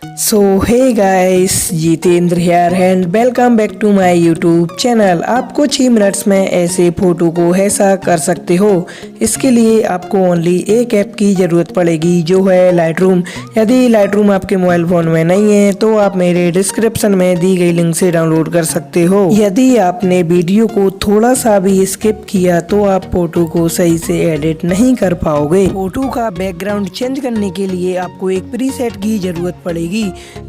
So hey guys, Jitendra here and welcome back to my YouTube channel. आप कुछ ही minutes में ऐसे फ़ोटो को ऐसा कर सकते हो। इसके लिए आपको ओनली एक ऐप की ज़रूरत पड़ेगी जो है लाइटरूम। यदि लाइटरूम आपके मोबाइल फ़ोन में नहीं है तो आप मेरे डिस्क्रिप्शन में दी गई लिंक से डाउनलोड कर सकते हो। यदि आपने वीडियो को थोड़ा सा भी स्किप किया तो आप फ़ोटो को सही से एडिट नहीं कर पाओगे। फ़ोटो का बैकग्राउंड चेंज करने के लिए आपको एक प्रीसेट की ज़रूरत पड़ेगी,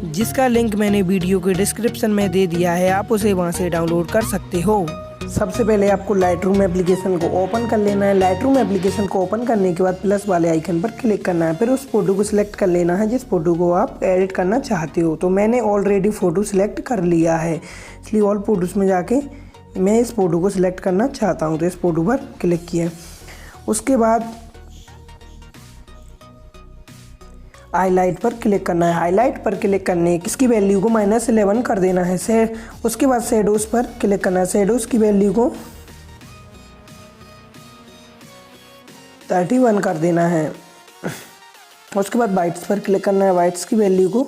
जिसका लिंक मैंने वीडियो के डिस्क्रिप्शन में दे दिया है। आप उसे वहां से डाउनलोड कर सकते हो। सबसे पहले आपको लाइटरूम एप्लीकेशन को ओपन कर लेना है। लाइटरूम एप्लीकेशन को ओपन करने के बाद प्लस वाले आइकन पर क्लिक करना है। फिर उस फोटो को सिलेक्ट कर लेना है जिस फोटो को आप एडिट करना चाहते हो। तो मैंने ऑलरेडी फ़ोटो सिलेक्ट कर लिया है, इसलिए ऑल फोटोज़ में जाके मैं इस फ़ोटो को सिलेक्ट करना चाहता हूँ। तो इस फोटो पर क्लिक किया। उसके बाद हाईलाइट पर क्लिक करना है। हाईलाइट पर क्लिक करने इसकी वैल्यू को -11 कर देना है। उसके बाद शेडोज़ पर क्लिक करना है। शेडोज़ की वैल्यू को 31 कर देना है। उसके बाद वाइट्स पर क्लिक करना है। वाइट्स की वैल्यू को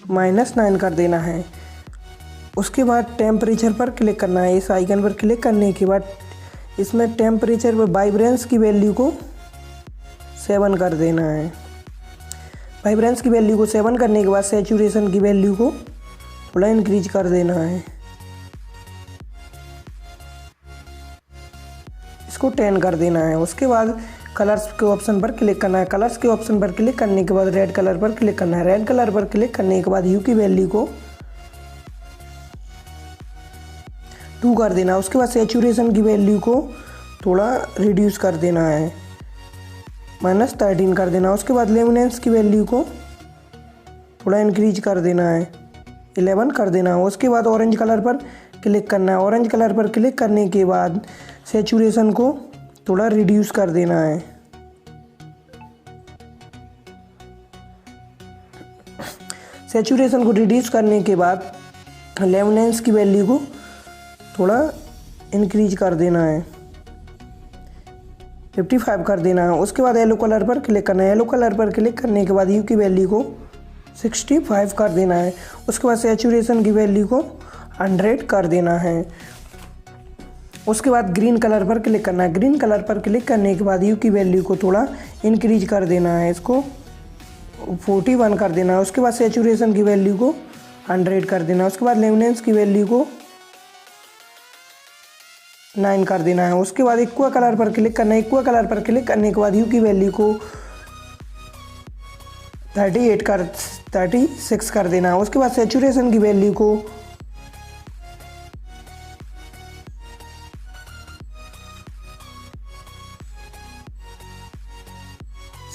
-9 कर देना है। उसके बाद टेम्परेचर पर क्लिक करना है। इस आइकन पर क्लिक करने के बाद इसमें टेम्परेचर पर वाइब्रेंस की वैल्यू को 7 कर देना है। वाइब्रेंस की वैल्यू को 7 करने के बाद सैचुरेशन की वैल्यू को थोड़ा इंक्रीज कर देना है। इसको 10 कर देना है। उसके बाद कलर्स के ऑप्शन पर क्लिक करना है। कलर्स के ऑप्शन पर क्लिक करने के बाद रेड कलर पर क्लिक करना है। रेड कलर पर क्लिक करने के बाद ह्यू की वैल्यू को 2 कर देना है। उसके बाद सैचुरेशन की वैल्यू को थोड़ा रिड्यूस कर देना है, -13 कर देना। उसके बाद लेमिनेंस की वैल्यू को थोड़ा इंक्रीज कर देना है, 11 कर देना है। उसके बाद ऑरेंज कलर पर क्लिक करना है। ऑरेंज कलर पर क्लिक करने के बाद सैचुरेशन को थोड़ा रिड्यूस कर देना है। सैचुरेशन को रिड्यूस करने के बाद लेमिनेंस की वैल्यू को थोड़ा इंक्रीज कर देना है, 55 कर देना है। उसके बाद येलो कलर पर क्लिक करना है। येलो कलर पर क्लिक करने के बाद ह्यू की वैल्यू को 65 कर देना है। उसके बाद सैचुरेशन की वैल्यू को 100 कर देना है। उसके बाद ग्रीन कलर पर क्लिक करना है। ग्रीन कलर पर क्लिक करने के बाद ह्यू की वैल्यू को थोड़ा इंक्रीज कर देना है, इसको 41 कर देना है। उसके बाद सैचुरेशन की वैल्यू को 100 कर देना है। उसके बाद लेमिनेंस की वैल्यू को 9 कर देना है। उसके बाद एक्वा कलर पर क्लिक करना है। एक्वा कलर पर क्लिक करने के बाद ह्यू की वैल्यू को 36 कर देना है। उसके बाद सैचुरेशन की वैल्यू को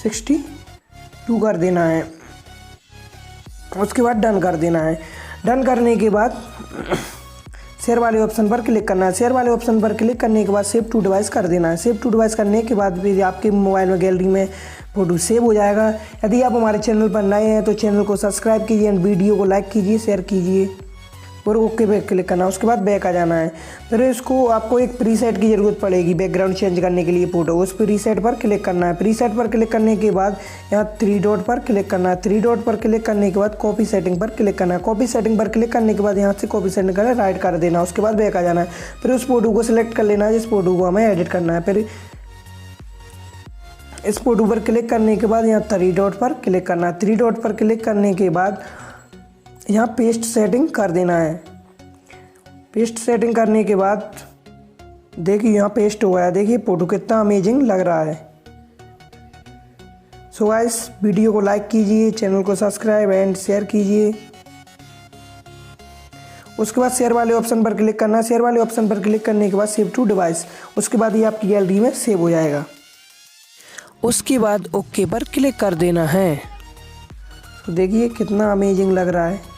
62 कर देना है। उसके बाद डन कर देना है। डन करने के बाद शेयर वाले ऑप्शन पर क्लिक करना है। शेयर वाले ऑप्शन पर क्लिक करने के बाद सेव टू डिवाइस कर देना है। सेव टू डिवाइस करने के बाद भी आपके मोबाइल में गैलरी में फ़ोटो सेव हो जाएगा। यदि आप हमारे चैनल पर नए हैं तो चैनल को सब्सक्राइब कीजिए एंड वीडियो को लाइक कीजिए, शेयर कीजिए और ओके पे क्लिक करना है। उसके बाद बैक आ जाना है। फिर इसको आपको एक प्रीसेट की ज़रूरत पड़ेगी बैकग्राउंड चेंज करने के लिए फ़ोटो। उस प्रीसेट पर क्लिक करना है। प्रीसेट पर क्लिक करने के बाद यहाँ 3 डॉट पर क्लिक करना है। 3 डॉट पर क्लिक करने के बाद कॉपी सेटिंग पर क्लिक करना है। कॉपी सेटिंग पर क्लिक करने के बाद यहाँ से कॉपी सेटिंग कर राइट कर देना। उसके बाद बैक आ जाना है। फिर उस फोटो को सिलेक्ट कर लेना है जिस फोटो को हमें एडिट करना है। फिर इस फोटो पर क्लिक करने के बाद यहाँ 3 डॉट पर क्लिक करना है। 3 डॉट पर क्लिक करने के बाद यहाँ पेस्ट सेटिंग कर देना है। पेस्ट सेटिंग करने के बाद देखिए यहाँ पेस्ट हो गया। देखिए फ़ोटो कितना अमेजिंग लग रहा है। सो गाइस, वीडियो को लाइक कीजिए, चैनल को सब्सक्राइब एंड शेयर कीजिए। उसके बाद शेयर वाले ऑप्शन पर क्लिक करना है। शेयर वाले ऑप्शन पर क्लिक करने के बाद सेव टू डिवाइस, उसके बाद ये आपकी गैलरी में सेव हो जाएगा। उसके बाद ओके पर क्लिक कर देना है। तो देखिए कितना अमेजिंग लग रहा है।